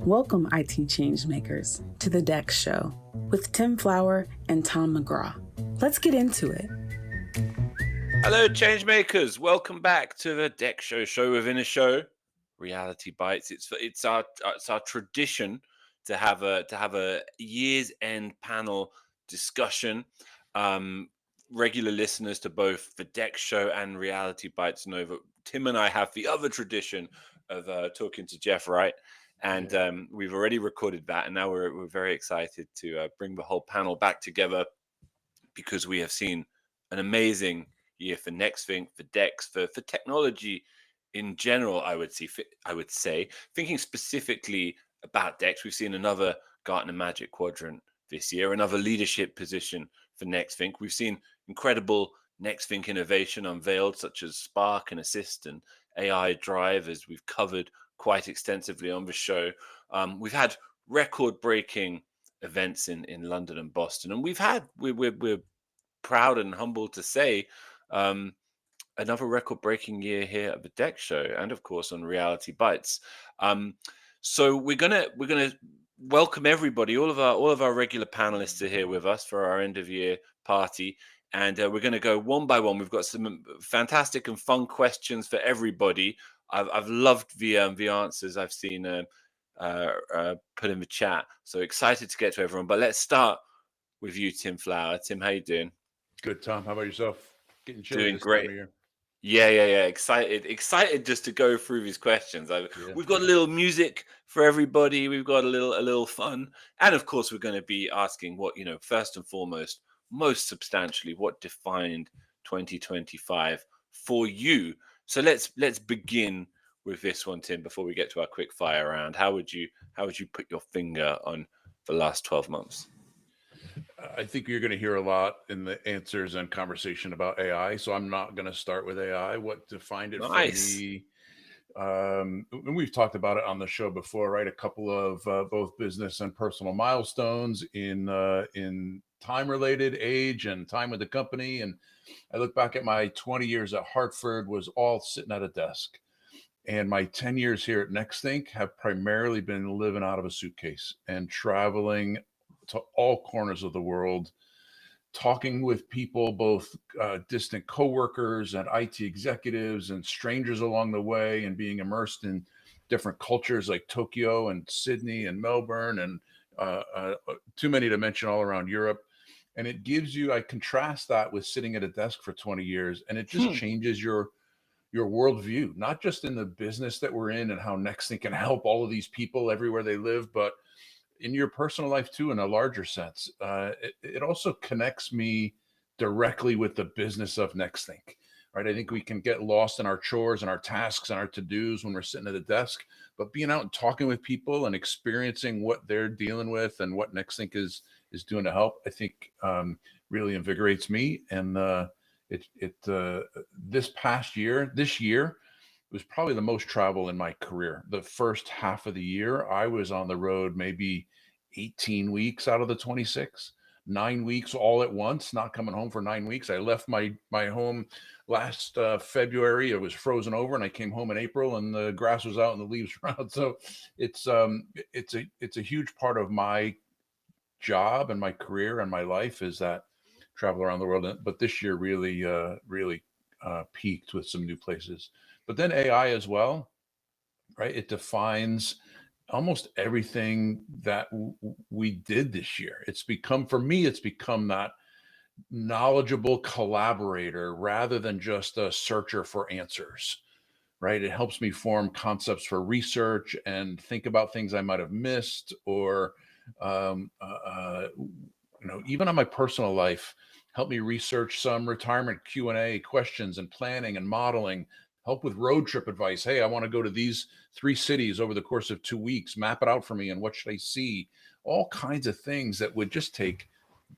Welcome, IT changemakers, to the DEX Show with Tim Flower and Tom McGraw. Let's get into it. Hello, changemakers. Welcome back to the DEX show within a show. Reality Bites. It's our tradition to have a year's end panel discussion. Regular listeners to both the DEX show and Reality Bites know that Tim and I have the other tradition of talking to Jeff Wright. And we've already recorded that, and now we're very excited to bring the whole panel back together because we have seen an amazing year for Nexthink, for DEX, for technology in general. I would say, thinking specifically about DEX, we've seen another Gartner Magic Quadrant this year, another leadership position for Nexthink. We've seen incredible Nexthink innovation unveiled, such as Spark and Assist and AI Drive, as we've covered quite extensively on the show. We've had record-breaking events in London and Boston, and we're proud and humbled to say another record-breaking year here at the DEX show, and of course on Reality Bites. So we're gonna welcome everybody. All of our regular panelists are here with us for our end of year party. And we're going to go one by one. We've got some fantastic and fun questions for everybody. I've loved the answers I've seen put in the chat. So excited to get to everyone. But let's start with you, Tim Flower. Tim, how you doing? Good, Tom. How about yourself? Getting chilly doing great. Yeah. Excited just to go through these questions. We've got a little music for everybody. We've got a little fun, and of course, we're going to be asking what, first and foremost, most substantially, what defined 2025 for you. So let's begin with this one, Tim, before we get to our quick fire round. How would you put your finger on the last 12 months? I think you're going to hear a lot in the answers and conversation about AI. So I'm not going to start with AI. What defined it for me? And we've talked about it on the show before, right? A couple of both business and personal milestones in time-related age and time with the company. And I look back at my 20 years at Hartford was all sitting at a desk. And my 10 years here at Nexthink have primarily been living out of a suitcase and traveling to all corners of the world, talking with people, both distant coworkers and IT executives and strangers along the way, and being immersed in different cultures like Tokyo and Sydney and Melbourne and too many to mention all around Europe. And it gives you, I contrast that with sitting at a desk for 20 years, and it just changes your worldview, not just in the business that we're in and how Nexthink can help all of these people everywhere they live, but in your personal life too, in a larger sense. It also connects me directly with the business of Nexthink, right? I think we can get lost in our chores and our tasks and our to-dos when we're sitting at a desk, but being out and talking with people and experiencing what they're dealing with and what Nexthink is doing to help, I think really invigorates me. And this year was probably the most travel in my career. The first half of the year, I was on the road maybe 18 weeks out of the 26, 9 weeks all at once, not coming home for 9 weeks. I left my home last February. It was frozen over, and I came home in April, and the grass was out and the leaves were out. So it's a huge part of my job and my career and my life is that travel around the world. But this year really peaked with some new places. But then AI as well, right? It defines almost everything that we did this year. For me, it's become that knowledgeable collaborator rather than just a searcher for answers, right? It helps me form concepts for research and think about things I might have missed, or even on my personal life, help me research some retirement Q&A questions and planning and modeling, help with road trip advice. Hey, I want to go to these 3 cities over the course of 2 weeks, map it out for me, and what should I see? All kinds of things that would just take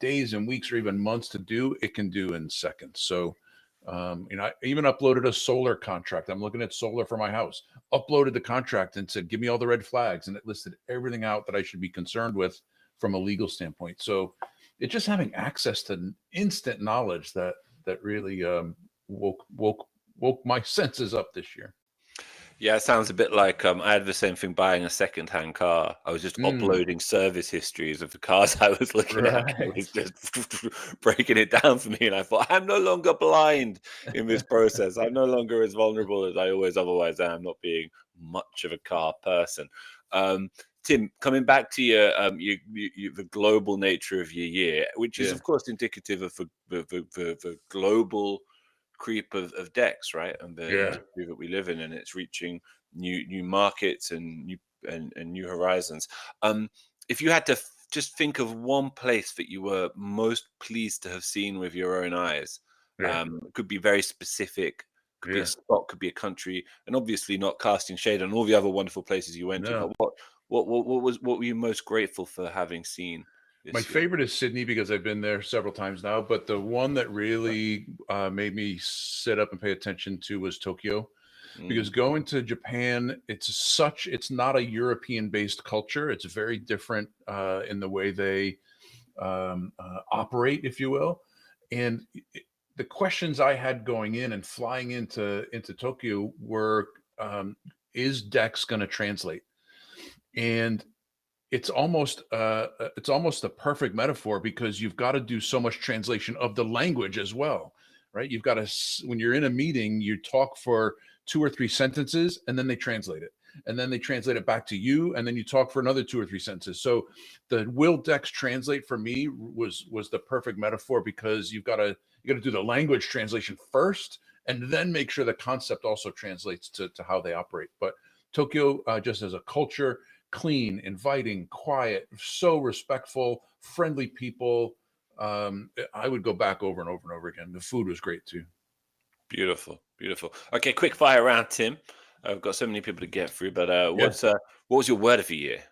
days and weeks or even months to do, it can do in seconds. So, I even uploaded a solar contract. I'm looking at solar for my house, uploaded the contract and said, give me all the red flags. And it listed everything out that I should be concerned with from a legal standpoint. So it's just having access to instant knowledge that really woke my senses up this year. Yeah, it sounds a bit like I had the same thing buying a second-hand car. I was just uploading service histories of the cars I was looking at. And it was just breaking it down for me, and I thought, I'm no longer blind in this process. I'm no longer as vulnerable as I always otherwise am, not being much of a car person. Tim, coming back to your, the global nature of your year, which is of course indicative of the global creep of DEX, right? And the industry that we live in, and it's reaching new markets and new horizons. If you had to just think of one place that you were most pleased to have seen with your own eyes, it could be very specific, could be a spot, could be a country, and obviously not casting shade on all the other wonderful places you went to. But what were you most grateful for having seen? My favorite is Sydney because I've been there several times now, but the one that really made me sit up and pay attention to was Tokyo, because going to Japan, it's not a European-based culture. It's very different in the way they operate, if you will. And the questions I had going in and flying into Tokyo were, is DEX going to translate? And it's almost a perfect metaphor, because you've got to do so much translation of the language as well, right? You've got to, when you're in a meeting, you talk for 2 or 3 sentences, and then they translate it, and then they translate it back to you, and then you talk for another 2 or 3 sentences. So the will DEX translate for me was the perfect metaphor, because you got to do the language translation first, and then make sure the concept also translates to how they operate. But Tokyo, just as a culture, clean, inviting, quiet, so respectful, friendly people. I would go back over and over and over again. The food was great too. Beautiful. Okay, quick fire round, Tim. I've got so many people to get through, but what was your word of the year?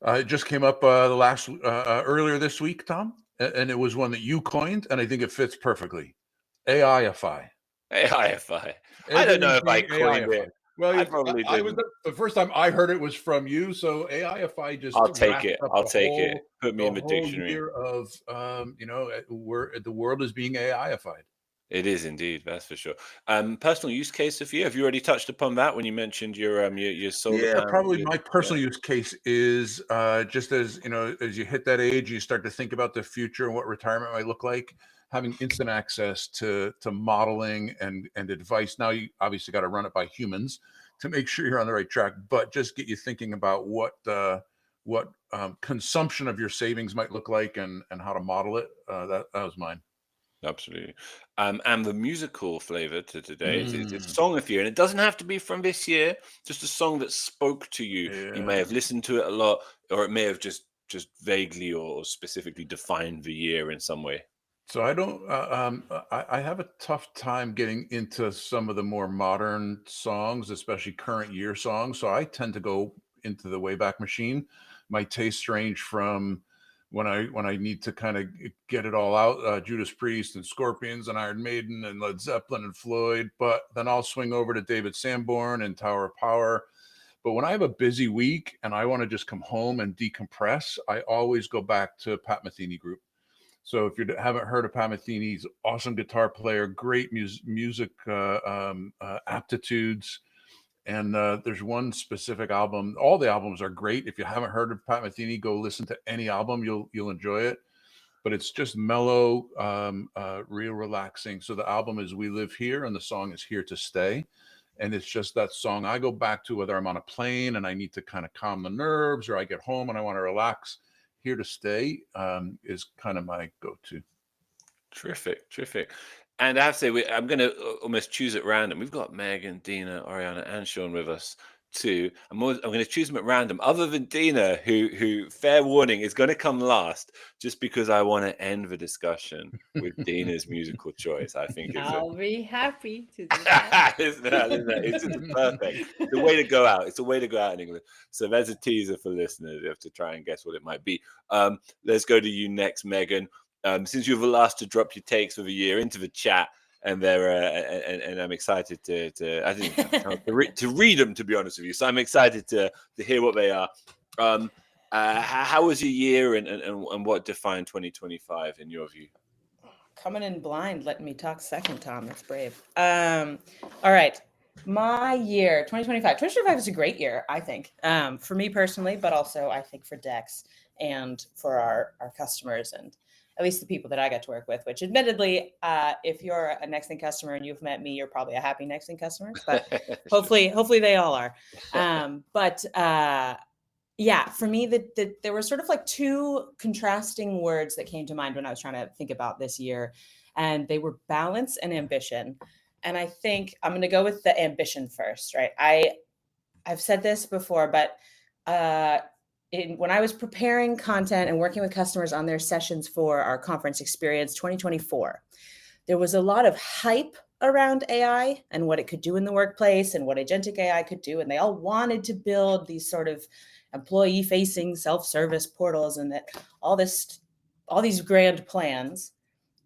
It just came up earlier this week, Tom, and it was one that you coined, and I think it fits perfectly. AIify. AIify. I don't know if I coined it. Well, I probably didn't. The first time I heard it was from you, so AIify just I'll take it. Put me in the whole dictionary. year of where the world is being AIified. It is indeed, that's for sure. Personal use case of you. Have you already touched upon that when you mentioned your solar panel? Probably my personal use case is just as you hit that age, you start to think about the future and what retirement might look like. Having instant access to modeling and advice. Now you obviously got to run it by humans to make sure you're on the right track, but just get you thinking about what consumption of your savings might look like and how to model it. That was mine. Absolutely. And the musical flavor to today is a song of the year, and it doesn't have to be from this year, just a song that spoke to you. You may have listened to it a lot, or it may have just vaguely or specifically defined the year in some way. So I don't. I have a tough time getting into some of the more modern songs, especially current year songs. So I tend to go into the Wayback Machine. My tastes range from when I need to kind of get it all out, Judas Priest and Scorpions and Iron Maiden and Led Zeppelin and Floyd. But then I'll swing over to David Sanborn and Tower of Power. But when I have a busy week and I want to just come home and decompress, I always go back to Pat Metheny Group. So if you haven't heard of Pat Metheny, he's an awesome guitar player, great music aptitudes. And there's one specific album. All the albums are great. If you haven't heard of Pat Metheny, go listen to any album. You'll enjoy it. But it's just mellow, real relaxing. So the album is We Live Here, and the song is Here to Stay. And it's just that song I go back to whether I'm on a plane and I need to kind of calm the nerves, or I get home and I want to relax. Here to Stay is kind of my go-to. Terrific. And I have to say, I'm going to almost choose at random. We've got Megan, Dina, Ariana, and Sean with us too. I'm going to choose them at random, other than Dina, who fair warning, is going to come last, just because I want to end the discussion with Dina's musical choice. I think I'll be happy to do that. It's perfect. The way to go out. It's a way to go out in English. So there's a teaser for listeners. You have to try and guess what it might be. Let's go to you next, Megan. Since you were the last to drop your takes for the year into the chat, and and I'm excited to read them, to be honest with you. So I'm excited to hear what they are. How was your year, and what defined 2025 in your view? Coming in blind, letting me talk second, Tom. That's brave. All right. My year, 2025. 2025 is a great year, I think, for me personally, but also I think for DEX and for our customers and at least the people that I got to work with, which admittedly, if you're a Nexthink customer and you've met me, you're probably a happy Nexthink customer, but hopefully they all are. Yeah, for me, there were sort of like two contrasting words that came to mind when I was trying to think about this year, and they were balance and ambition. And I think I'm going to go with the ambition first, right? I've said this before, but when I was preparing content and working with customers on their sessions for our conference experience 2024, there was a lot of hype around AI and what it could do in the workplace and what agentic AI could do. And they all wanted to build these sort of employee-facing self-service portals and that all these grand plans,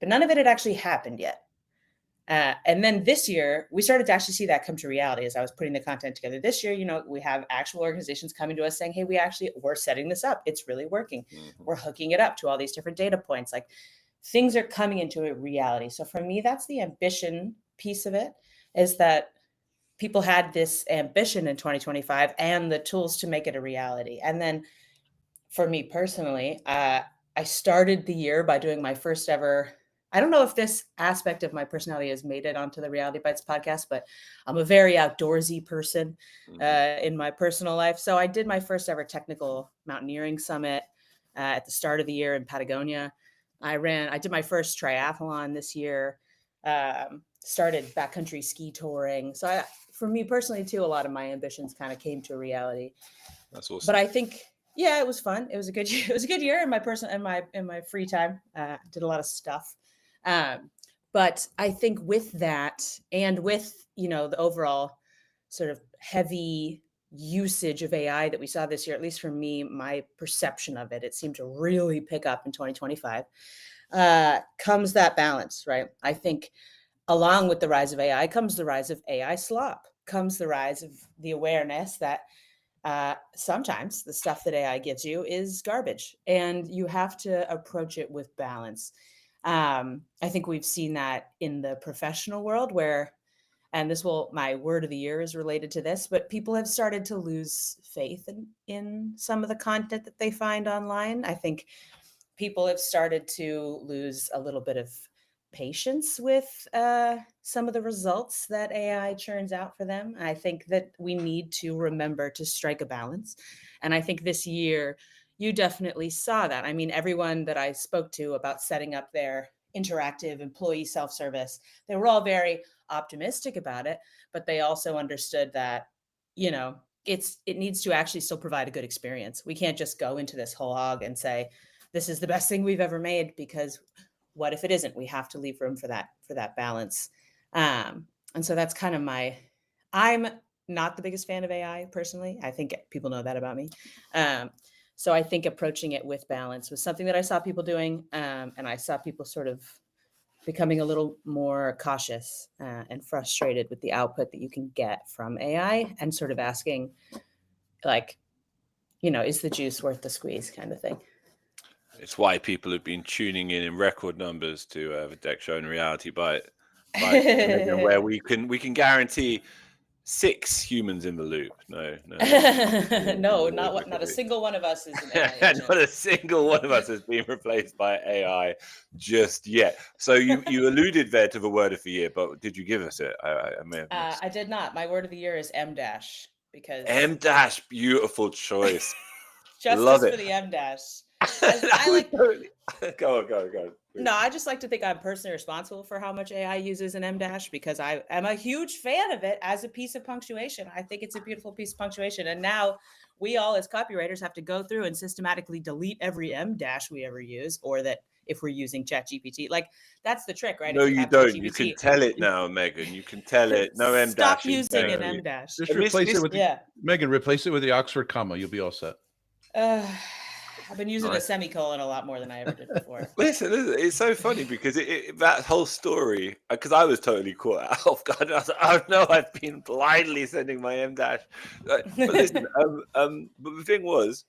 but none of it had actually happened yet. And then this year, we started to actually see that come to reality as I was putting the content together. This year, we have actual organizations coming to us saying, hey, we're setting this up. It's really working. Mm-hmm. We're hooking it up to all these different data points. Like things are coming into a reality. So for me, that's the ambition piece of it, is that people had this ambition in 2025 and the tools to make it a reality. And then for me personally, I started the year by doing my first ever, I don't know if this aspect of my personality has made it onto the Reality Bites podcast, but I'm a very outdoorsy person in my personal life. So I did my first ever technical mountaineering summit at the start of the year in Patagonia. I did my first triathlon this year, started backcountry ski touring. So for me personally too, a lot of my ambitions kind of came to reality. That's awesome. But I think, yeah, it was fun. It was a good year. It was a good year in my free time. Did a lot of stuff. But I think with that and with, the overall sort of heavy usage of AI that we saw this year, at least for me, my perception of it seemed to really pick up in 2025, comes that balance, right? I think along with the rise of AI comes the rise of AI slop, comes the rise of the awareness that sometimes the stuff that AI gives you is garbage and you have to approach it with balance. I think we've seen that in the professional world where, and my word of the year is related to this, but people have started to lose faith in some of the content that they find online. I think people have started to lose a little bit of patience with some of the results that AI churns out for them. I think that we need to remember to strike a balance. And I think this year, you definitely saw that. I mean, everyone that I spoke to about setting up their interactive employee self-service, they were all very optimistic about it, but they also understood that, it needs to actually still provide a good experience. We can't just go into this whole hog and say, this is the best thing we've ever made, because what if it isn't? We have to leave room for that balance. And so that's kind of I'm not the biggest fan of AI personally. I think people know that about me. So I think approaching it with balance was something that I saw people doing. And I saw people sort of becoming a little more cautious and frustrated with the output that you can get from AI and sort of asking, like, is the juice worth the squeeze kind of thing. It's why people have been tuning in record numbers to the DEX show and Reality Bite, where we can guarantee 6 humans in the loop. No, not a single one of us is an AI agent. Not a single one of us has been replaced by AI just yet. So you alluded there to the word of the year, but did you give us it? I may have missed. I did not. My word of the year is M-, because M-, beautiful choice. Justice for the M-. I like go. No, I just like to think I'm personally responsible for how much AI uses an M-, because I am a huge fan of it as a piece of punctuation. I think it's a beautiful piece of punctuation. And now we all as copywriters have to go through and systematically delete every M- we ever use, or that if we're using ChatGPT, like that's the trick, right? No, you don't. You can tell it now, Megan. You can tell it. No M-. Stop using an M-. Just replace it with Megan. Replace it with the Oxford comma. You'll be all set. I've been using a semicolon a lot more than I ever did before. Listen, it's so funny because that whole story, because I was totally caught off guard. I was like, oh no, I've been blindly sending my M-. But listen, but the thing was,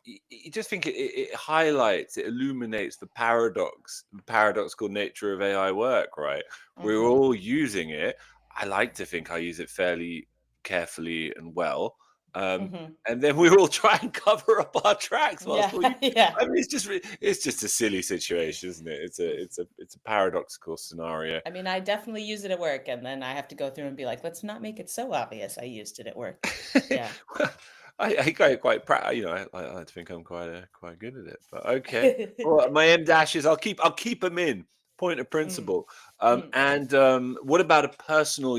you just think it highlights, it illuminates the paradoxical nature of AI work, right? Mm-hmm. We're all using it. I like to think I use it fairly carefully and well. Mhm. And then we all try and cover up our tracks whilst Yeah, yeah. I mean, it's just a silly situation, isn't it? It's a paradoxical scenario. I mean, I definitely use it at work, and then I have to go through and be like, let's not make it so obvious I used it at work. Yeah. Well, I get quite proud. I like to think I'm quite good at it. But okay, well, my M dashes, I'll keep them in. Point of principle. Mm. And what about a personal?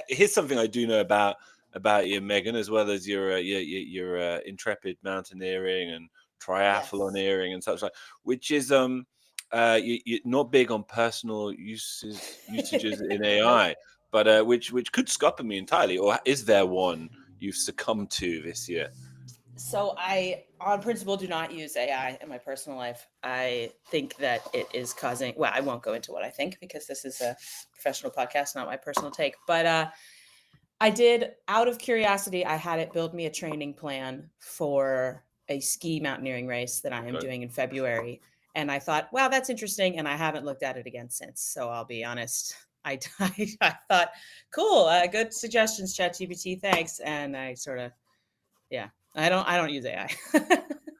Here's something I do know about you, Megan, as well as your intrepid mountaineering and triathloneering and such like, which is you're not big on personal usages in AI, but which could scupper me entirely. Or is there one you've succumbed to this year? So I, on principle, do not use AI in my personal life. I think that it is causing, well, I won't go into what I think because this is a professional podcast, not my personal take. But I did, out of curiosity, I had it build me a training plan for a ski mountaineering race that I am doing in February. And I thought, wow, that's interesting. And I haven't looked at it again since. So I'll be honest. I thought, cool, good suggestions, ChatGPT, thanks. And I sort of, yeah, I don't use AI.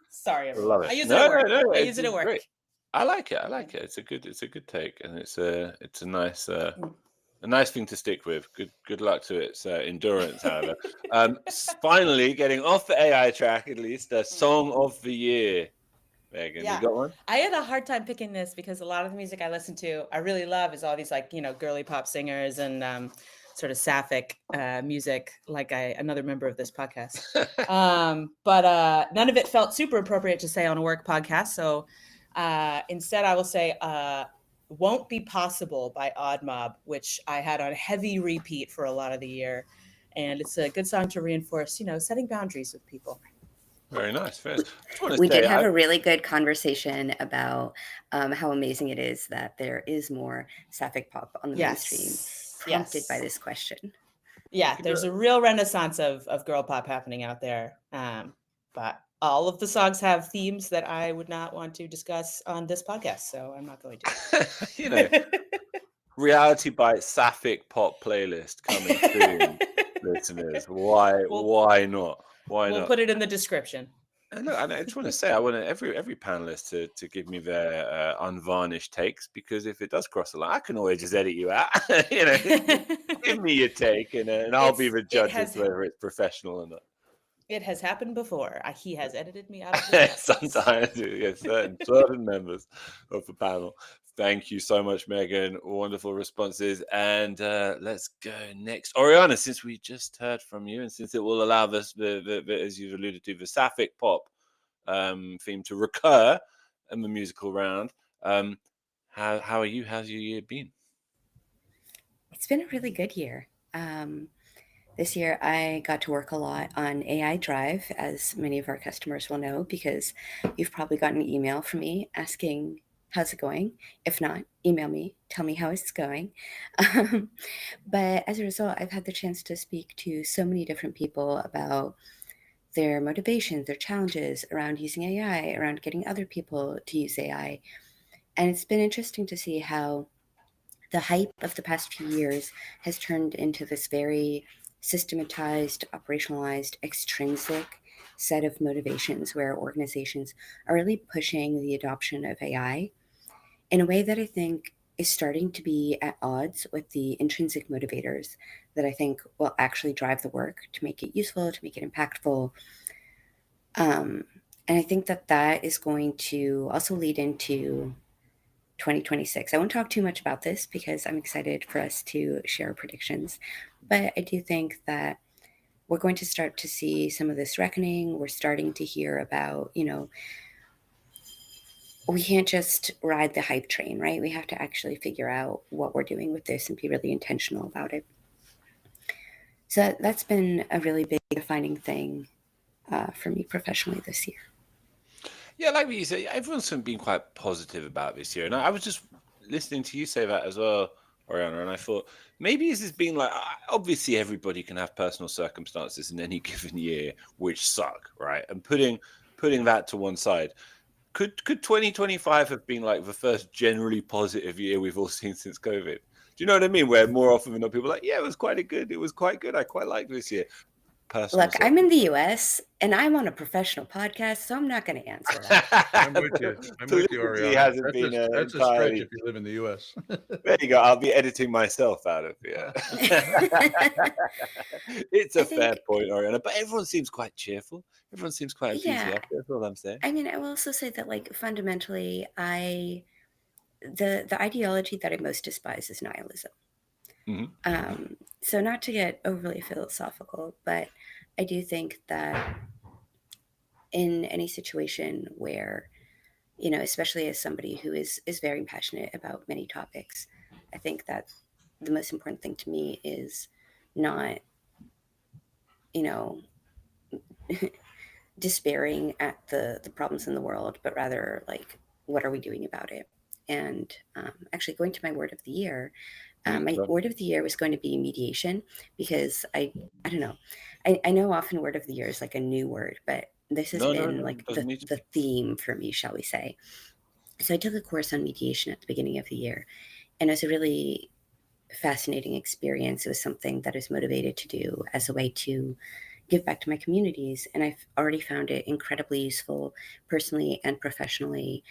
Sorry, everyone. Love it. I use it at work. No, I use it at work. great. I like it. It's a good take, and it's a nice a nice thing to stick with. Good luck to its endurance, however. Finally, getting off the AI track, at least, a song of the year. Megan, you got one? I had a hard time picking this because a lot of the music I listen to, I really love, is all these like, girly pop singers and sort of sapphic music, like another member of this podcast. But none of it felt super appropriate to say on a work podcast. So instead, I will say Won't Be Possible by Odd Mob, which I had on heavy repeat for a lot of the year. And it's a good song to reinforce, setting boundaries with people. Very nice. We did have a really good conversation about how amazing it is that there is more sapphic pop on the mainstream, prompted by this question. Yeah, there's a real renaissance of girl pop happening out there. But all of the songs have themes that I would not want to discuss on this podcast, so I'm not going to. Reality Bites sapphic pop playlist coming soon, listeners. Why not? We'll put it in the description. And look, I just want to say, I want every panelist to give me their unvarnished takes, because if it does cross the line, I can always just edit you out. Give me your take, and I'll be the judge as to whether it's professional or not. It has happened before. He has edited me out of the sometimes, yes, certain members of the panel. Thank you so much, Megan. Wonderful responses. And let's go next. Ariana, since we just heard from you, and since it will allow us, as you've alluded to, the sapphic pop theme to recur in the musical round, how are you? How's your year been? It's been a really good year. This year, I got to work a lot on AI Drive, as many of our customers will know, because you've probably gotten an email from me asking, how's it going? If not, email me, tell me how it's going. But as a result, I've had the chance to speak to so many different people about their motivations, their challenges around using AI, around getting other people to use AI. And it's been interesting to see how the hype of the past few years has turned into this very systematized, operationalized, extrinsic set of motivations where organizations are really pushing the adoption of AI in a way that I think is starting to be at odds with the intrinsic motivators that I think will actually drive the work to make it useful, to make it impactful. And I think that is going to also lead into 2026. I won't talk too much about this because I'm excited for us to share predictions, but I do think that we're going to start to see some of this reckoning. We're starting to hear about, we can't just ride the hype train, right? We have to actually figure out what we're doing with this and be really intentional about it. So that's been a really big defining thing for me professionally this year. Yeah, like what you say, everyone's been quite positive about this year. And I was just listening to you say that as well, Ariana, and I thought maybe this has been like, obviously everybody can have personal circumstances in any given year which suck, right? And putting that to one side, could 2025 have been like the first generally positive year we've all seen since COVID? you know what I mean? Where more often than not, people are like, yeah, it was quite good. It was quite good. I quite liked this year. Personal Look, I'm in the US and I'm on a professional podcast, so I'm not going to answer that. I'm with you. I'm with you, Politically Ariana. hasn't been That's a entirely... stretch if you live in the US. There you go. I'll be editing myself out of here. It's a fair point, Ariana. But everyone seems quite cheerful. Everyone seems quite enthusiastic. That's all I'm saying. I mean, I will also say that, like, fundamentally, the ideology that I most despise is nihilism. Mm-hmm. So not to get overly philosophical, but I do think that in any situation where, you know, especially as somebody who is very passionate about many topics, I think that the most important thing to me is not, you know, despairing at the problems in the world, but rather like, what are we doing about it? And actually going to my word of the year, my word of the year was going to be mediation, because I don't know. I know often word of the year is like a new word, but this has been like the theme for me, shall we say. So I took a course on mediation at the beginning of the year, and it was a really fascinating experience. It was something that I was motivated to do as a way to give back to my communities. And I've already found it incredibly useful personally and professionally,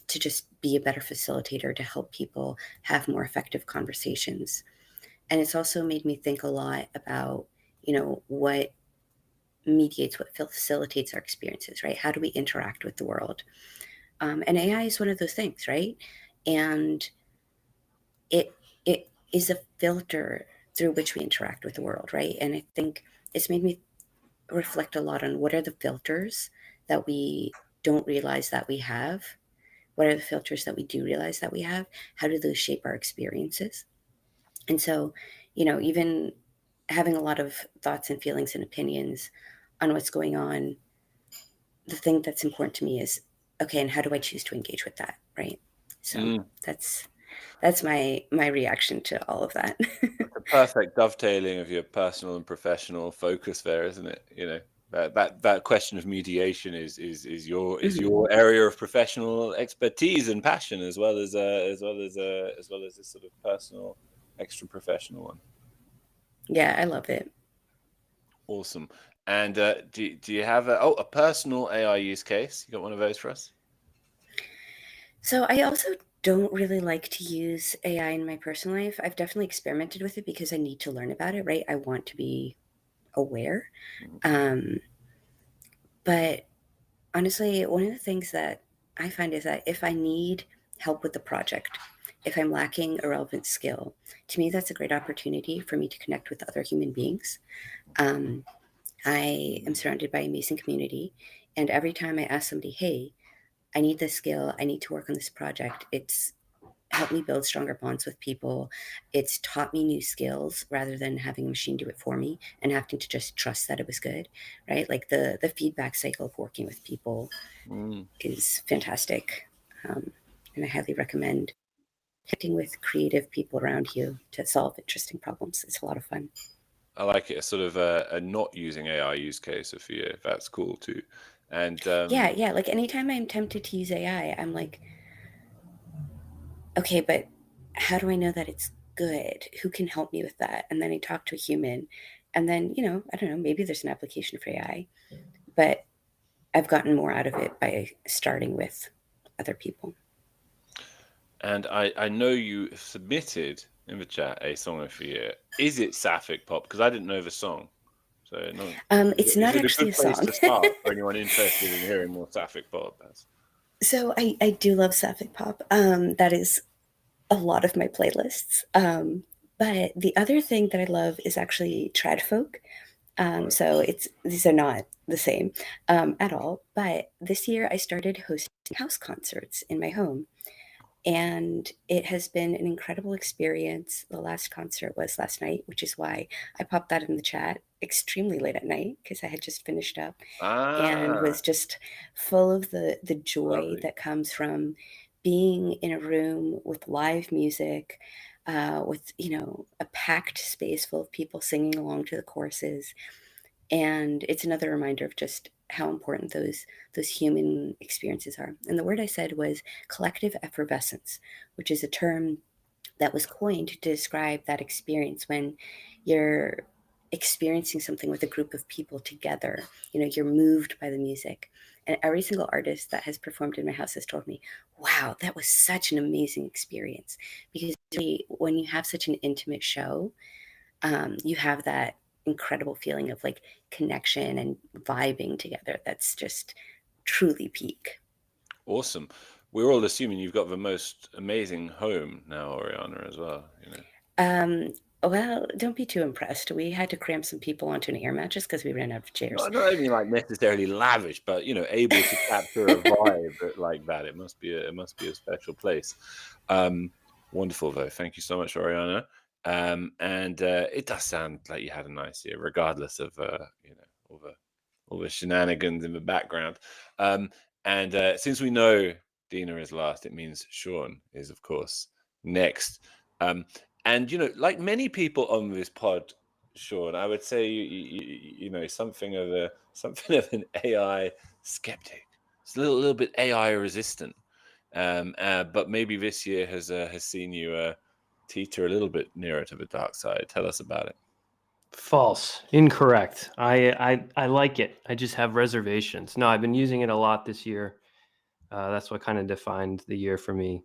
to just be a better facilitator, to help people have more effective conversations. And it's also made me think a lot about, you know, what mediates, what facilitates our experiences, right? How do we interact with the world? And AI is one of those things, right? And it is a filter through which we interact with the world, right? And I think it's made me reflect a lot on what are the filters that we don't realize that we have. What are the filters that we do realize that we have? How do those shape our experiences? And so, you know, even having a lot of thoughts and feelings and opinions on what's going on, the thing that's important to me is, okay, and how do I choose to engage with that, right? So that's my reaction to all of that. It's a perfect dovetailing of your personal and professional focus there, isn't it? You know, that question of mediation is your area of professional expertise and passion, as well as a sort of personal, extra professional one. Yeah, I love it. Awesome. And do you have a personal AI use case? You got one of those for us? So I also don't really like to use AI in my personal life. I've definitely experimented with it because I need to learn about it, right? I want to be aware. But honestly, one of the things that I find is that if I need help with the project, if I'm lacking a relevant skill, to me, that's a great opportunity for me to connect with other human beings. I am surrounded by an amazing community. And every time I ask somebody, hey, I need this skill, I need to work on this project, it's helped me build stronger bonds with people. It's taught me new skills rather than having a machine do it for me and having to just trust that it was good, right? Like the feedback cycle of working with people is fantastic. And I highly recommend connecting with creative people around you to solve interesting problems. It's a lot of fun. I like it, a sort of a not using AI use case for you. That's cool too. And yeah, like anytime I'm tempted to use AI, I'm like, okay, but how do I know that it's good? Who can help me with that? And then I talk to a human, and then, you know, I don't know, maybe there's an application for AI, but I've gotten more out of it by starting with other people. And I know you submitted in the chat a song of the year. Is it Sapphic Pop? Because I didn't know the song. So it's not actually a song. Is it a good place to start for anyone interested in hearing more Sapphic Pop? So I do love Sapphic Pop. That is a lot of my playlists. But the other thing that I love is actually trad folk. So these are not the same at all. But this year I started hosting house concerts in my home. And it has been an incredible experience. The last concert was last night, which is why I popped that in the chat extremely late at night, because I had just finished up and was just full of the joy that comes from being in a room with live music, with, you know, a packed space full of people singing along to the choruses. And it's another reminder of just how important those human experiences are. And the word I said was collective effervescence, which is a term that was coined to describe that experience when you're experiencing something with a group of people together. You're moved by the music. And every single artist that has performed in my house has told me, wow, that was such an amazing experience. Because when you have such an intimate show, you have that incredible feeling of like connection and vibing together. That's just truly peak. Awesome. We're all assuming you've got the most amazing home now, Ariana, as well. Well, don't be too impressed. We had to cram some people onto an air mattress because we ran out of chairs. Not even like necessarily lavish, but able to capture a vibe like that. It must be a special place. Wonderful though. Thank you so much, Ariana. And it does sound like you had a nice year, regardless of all the shenanigans in the background. And since we know Dina is last, it means Sean is, of course, next. And like many people on this pod, Sean, I would say you something of an AI skeptic. It's a little bit AI resistant. But maybe this year has seen you teeter a little bit nearer to the dark side. Tell us about it. False. Incorrect. I like it. I just have reservations. No, I've been using it a lot this year. That's what kind of defined the year for me,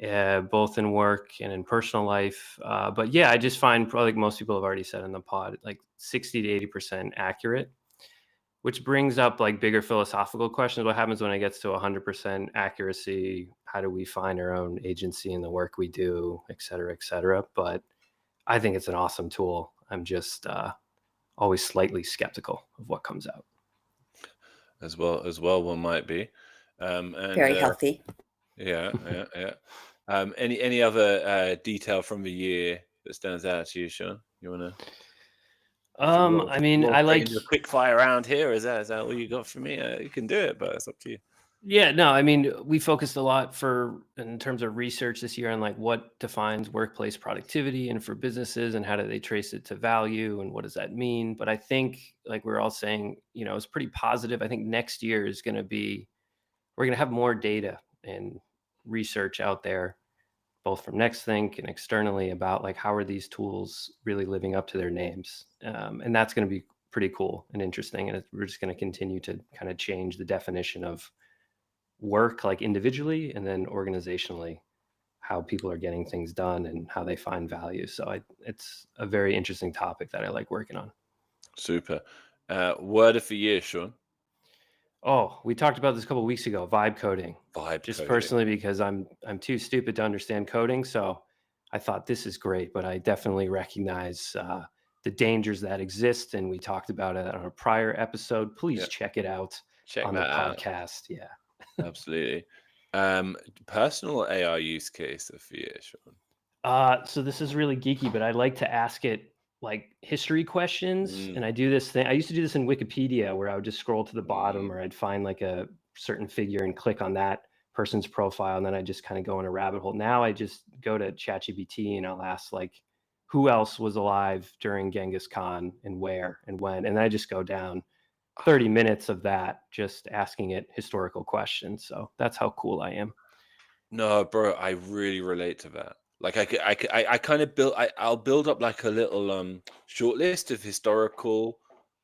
both in work and in personal life. But yeah, I just find, probably like most people have already said in the pod, like 60 to 80% accurate, which brings up like bigger philosophical questions. What happens when it gets to 100% accuracy? How do we find our own agency in the work we do, et cetera, et cetera? But I think it's an awesome tool. I'm just always slightly skeptical of what comes out. As well, one might be. And, very healthy. Yeah. Any other detail from the year that stands out to you, Sean? You want to? I mean, I like a quick fire round here. Is that all you got for me? You can do it, but it's up to you. Yeah, no, I mean, we focused a lot in terms of research this year on like what defines workplace productivity and for businesses and how do they trace it to value and what does that mean? But I think like we're all saying, it's pretty positive. I think next year is going to be, we're going to have more data and research out there, both from Nexthink and externally about like, how are these tools really living up to their names? And that's going to be pretty cool and interesting. And we're just going to continue to kind of change the definition of work, like individually and then organizationally, how people are getting things done and how they find value. So it's a very interesting topic that I like working on. Super. Word of the year, Sean. Oh, we talked about this a couple of weeks ago, vibe coding. Personally, because I'm too stupid to understand coding. So I thought this is great, but I definitely recognize the dangers that exist. And we talked about it on a prior episode. Please check it out on the podcast. Yeah. Absolutely. Personal AI use case of the year, Sean. So this is really geeky, but I like to ask it like history questions. And I do this thing. I used to do this in Wikipedia where I would just scroll to the bottom or I'd find like a certain figure and click on that person's profile. And then I just kind of go in a rabbit hole. Now I just go to ChatGPT and I'll ask like, who else was alive during Genghis Khan and where and when? And then I just go down 30 minutes of that, just asking it historical questions. So that's how cool I am. No, bro, I really relate to that. Like I kind of I'll build up like a little short list of historical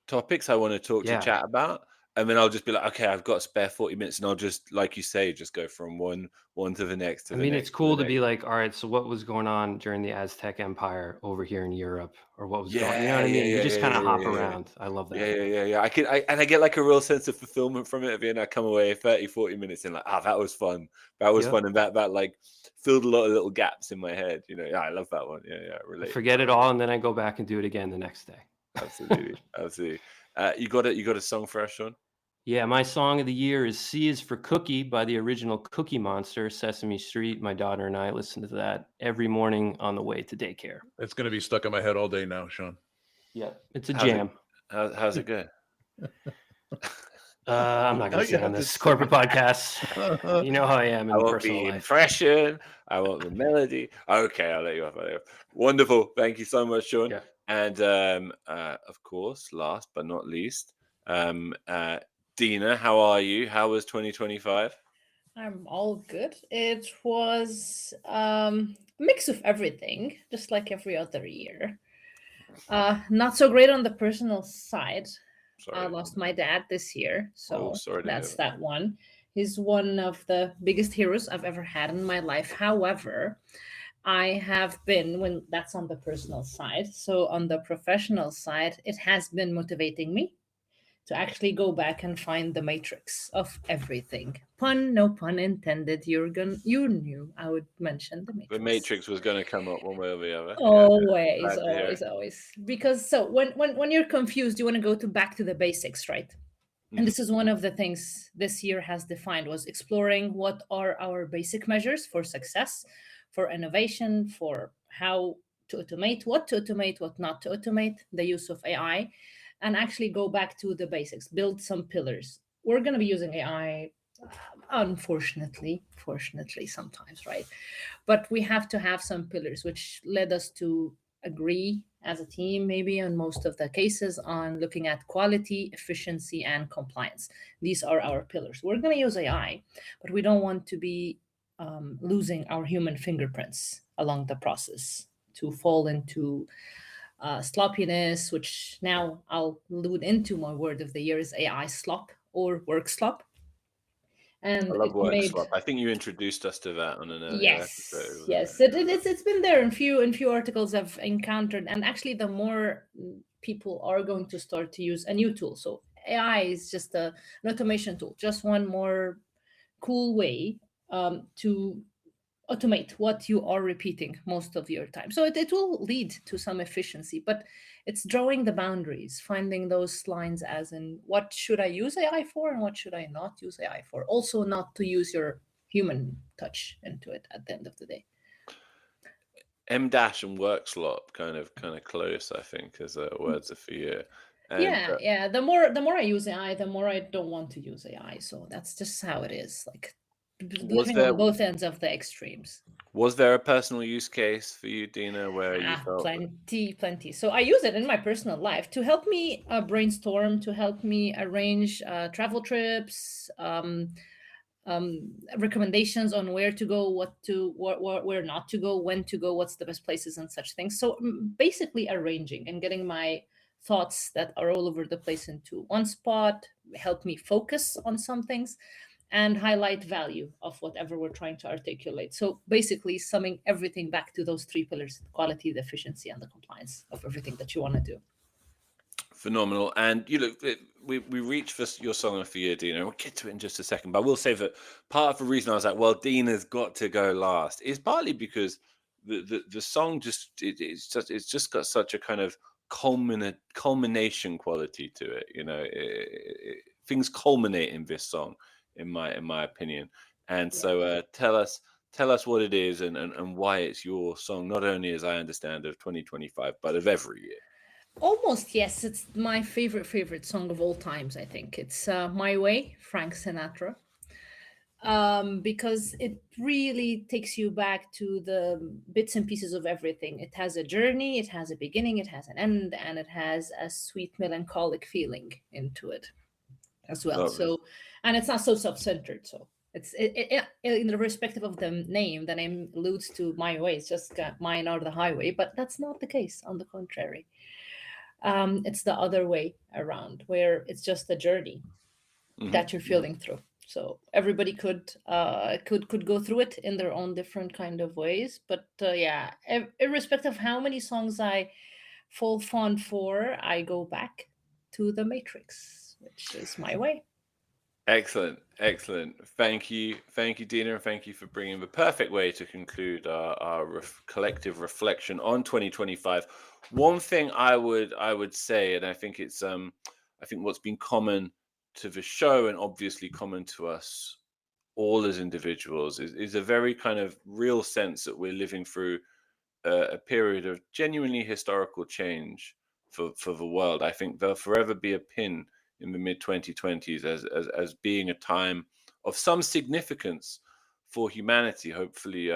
topics I want to talk to chat about. And then I'll just be like, okay, I've got a spare 40 minutes and I'll just, like you say, just go from one to the next. It's cool to be like, all right, so what was going on during the Aztec Empire over here in Europe or what was going on? You know what I mean? You just kind of hop around. I love that. Yeah. I get like a real sense of fulfillment from it. And I come away 30, 40 minutes and like, that was fun. That was fun. And that like filled a lot of little gaps in my head. I love that one. Yeah. Relate. Forget it all. And then I go back and do it again the next day. Absolutely. You got a song for us, Sean? Yeah, my song of the year is C is for Cookie by the original Cookie Monster, Sesame Street. My daughter and I listen to that every morning on the way to daycare. It's going to be stuck in my head all day now, Sean. Yeah, it's a jam. How's it go? I'm not going to say on this corporate podcast. You know how I am in personal life. I want the impression. I want the melody. Okay, I'll let you off. Wonderful. Thank you so much, Sean. Yeah. And of course, last but not least, Dina, how are you? How was 2025? I'm all good. It was a mix of everything, just like every other year. Not so great on the personal side. I Sorry. lost my dad this year, so sorry to hear that's that. that one. He's one of the biggest heroes I've ever had in my life. However, I have been, when that's on the personal side. So on the professional side, it has been motivating me to actually go back and find the matrix of everything. Pun, no pun intended. You knew I would mention the matrix. The Matrix was going to come up one way or the other. Always, Glad to hear always, it. always. Because so when you're confused, you want to go to back to the basics, right? And this is one of the things this year has defined, was exploring what are our basic measures for success, for innovation, for how to automate, what not to automate, the use of AI, and actually go back to the basics, build some pillars. We're going to be using AI, unfortunately, fortunately sometimes, right? But we have to have some pillars, which led us to agree as a team, maybe on most of the cases, on looking at quality, efficiency, and compliance. These are our pillars. We're going to use AI, but we don't want to be losing our human fingerprints along the process, to fall into sloppiness, which now I'll allude into my word of the year is AI slop or work slop. And I love it work made slop. I think you introduced us to that on an earlier episode. yes, it's been there in few articles I've encountered, and actually the more people are going to start to use a new tool. So AI is just an automation tool, just one more cool way to automate what you are repeating most of your time. So it will lead to some efficiency, but it's drawing the boundaries, finding those lines, as in what should I use AI for and what should I not use AI for. Also, not to use your human touch into it at the end of the day. M dash and work slop kind of close, I think, as words are for you. And, yeah. The more I use AI, the more I don't want to use AI. So that's just how it is. Like living on both ends of the extremes. Was there a personal use case for you, Dina, where you felt plenty? So I use it in my personal life to help me brainstorm, to help me arrange travel trips, recommendations on where to go, where not to go, when to go, what's the best places, and such things. So basically arranging and getting my thoughts that are all over the place into one spot, help me focus on some things and highlight value of whatever we're trying to articulate. So basically summing everything back to those three pillars: quality, the efficiency, and the compliance of everything that you want to do. Phenomenal. And you look, we reached for your song of the year, Dina. We'll get to it in just a second, but we'll say that part of the reason I was like, well, Dina's got to go last is partly because the song it's just got such a kind of culmination quality to it. You know, things culminate in this song, in my opinion. And so tell us what it is and why it's your song, not only, as I understand, of 2025, but of every year. Almost, yes. It's my favorite song of all times, I think. It's My Way, Frank Sinatra. Because it really takes you back to the bits and pieces of everything. It has a journey, it has a beginning, it has an end, and it has a sweet melancholic feeling into it as well. Lovely. So, and it's not so self-centered. So it's in the respective of the name alludes to my way. It's just mine are the highway, but that's not the case. On the contrary, it's the other way around, where it's just a journey that you're feeling through. So everybody could go through it in their own different kind of ways. But yeah, irrespective of how many songs I fall fond for, I go back to the Matrix, which is My Way. Excellent. Thank you, Dina, and thank you for bringing the perfect way to conclude our collective reflection on 2025. One thing I would say, and I think it's I think what's been common to the show and obviously common to us all as individuals is a very kind of real sense that we're living through a period of genuinely historical change for the world. I think there'll forever be a pin in the mid 2020s as being a time of some significance for humanity. Hopefully,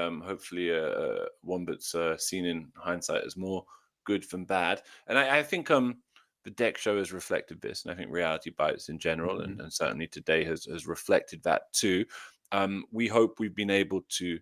one that's seen in hindsight as more good than bad. And I think the DEX show has reflected this, and I think Reality Bites in general, and certainly today has reflected that too. We hope we've been able to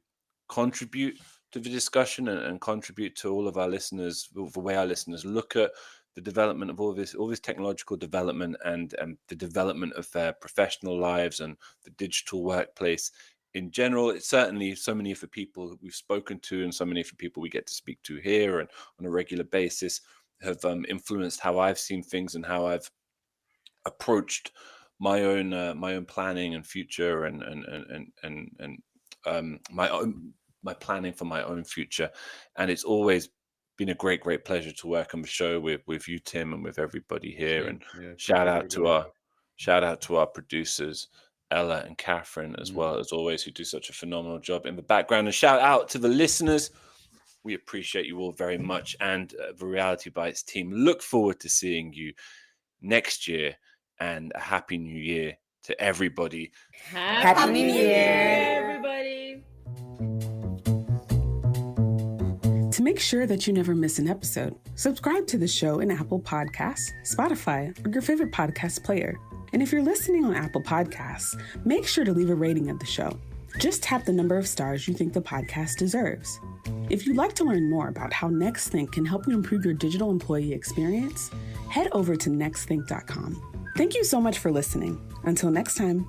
contribute to the discussion and contribute to all of our listeners, the way our listeners look at the development of all this technological development and the development of their professional lives and the digital workplace in general. It's certainly so many of the people that we've spoken to and so many of the people we get to speak to here and on a regular basis have influenced how I've seen things and how I've approached my own planning and future and my planning for my own future. And it's always been a great pleasure to work on the show with you, Tim, and with everybody here. And shout out to our producers, Ella and Catherine, as well as always, who do such a phenomenal job in the background. And shout out to the listeners. We appreciate you all very much. And the Reality Bites team look forward to seeing you next year, and a happy new year to everybody. Happy New Year, everybody. To make sure that you never miss an episode, subscribe to the show in Apple Podcasts, Spotify, or your favorite podcast player. And if you're listening on Apple Podcasts, make sure to leave a rating of the show. Just tap the number of stars you think the podcast deserves. If you'd like to learn more about how Nexthink can help you improve your digital employee experience, head over to nexthink.com. Thank you so much for listening. Until next time.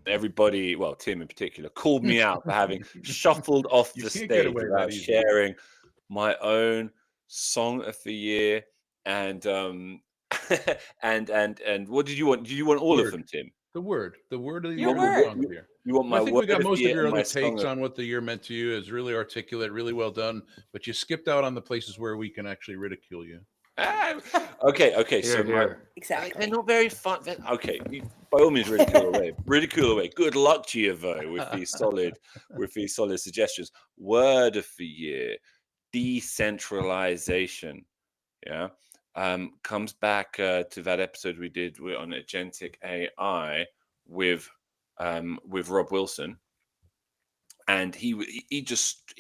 Everybody, well, Tim in particular, called me out for having shuffled off the stage without sharing my own song of the year. And and what did you want? Did you want all of them, Tim? The word of the Your year. word. You want my I think word we got most of your and my other takes song on what the year meant to you. Is really articulate, really well done. But you skipped out on the places where we can actually ridicule you. Okay. So exactly. they're not very fun. Okay, by all means, ridicule away. Good luck to you though with these solid suggestions. Word of the year: decentralization. Yeah, comes back to that episode we did on agentic AI with Rob Wilson. And it just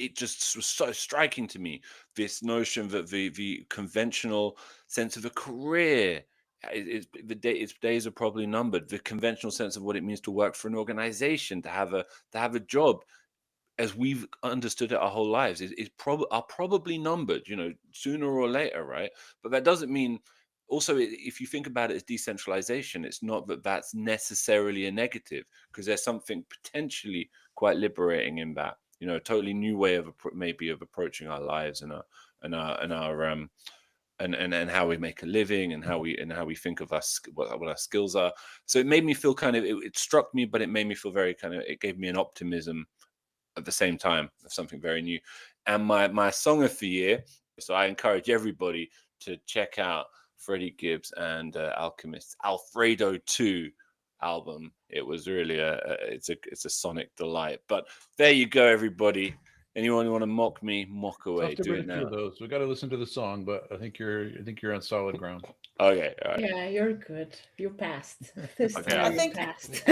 was so striking to me, this notion that the conventional sense of a career its days are probably numbered. The conventional sense of what it means to work for an organization, to have a job, as we've understood it our whole lives, are probably numbered, sooner or later, right? But that doesn't mean. Also, if you think about it as decentralization, it's not that that's necessarily a negative, because there's something potentially quite liberating in that. A totally new way of approaching our lives and how we make a living and how we think of us, what our skills are. So it made me feel it struck me, but it made me feel very it gave me an optimism at the same time of something very new. And my song of the year. So I encourage everybody to check out Freddie Gibbs and Alchemist's Alfredo 2 album. It was really it's a sonic delight. But there you go, everybody. Anyone want to mock me? Mock away. Do it now. Those. We got to listen to the song, but I think you're on solid ground. Okay. All right. Yeah, you're good. You passed. This Okay, time I think- you passed.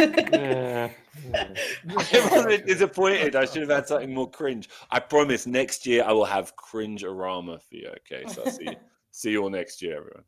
I'm a bit disappointed. I should have had something more cringe. I promise next year I will have cringe-orama for you. Okay, so I'll see you all next year, everyone.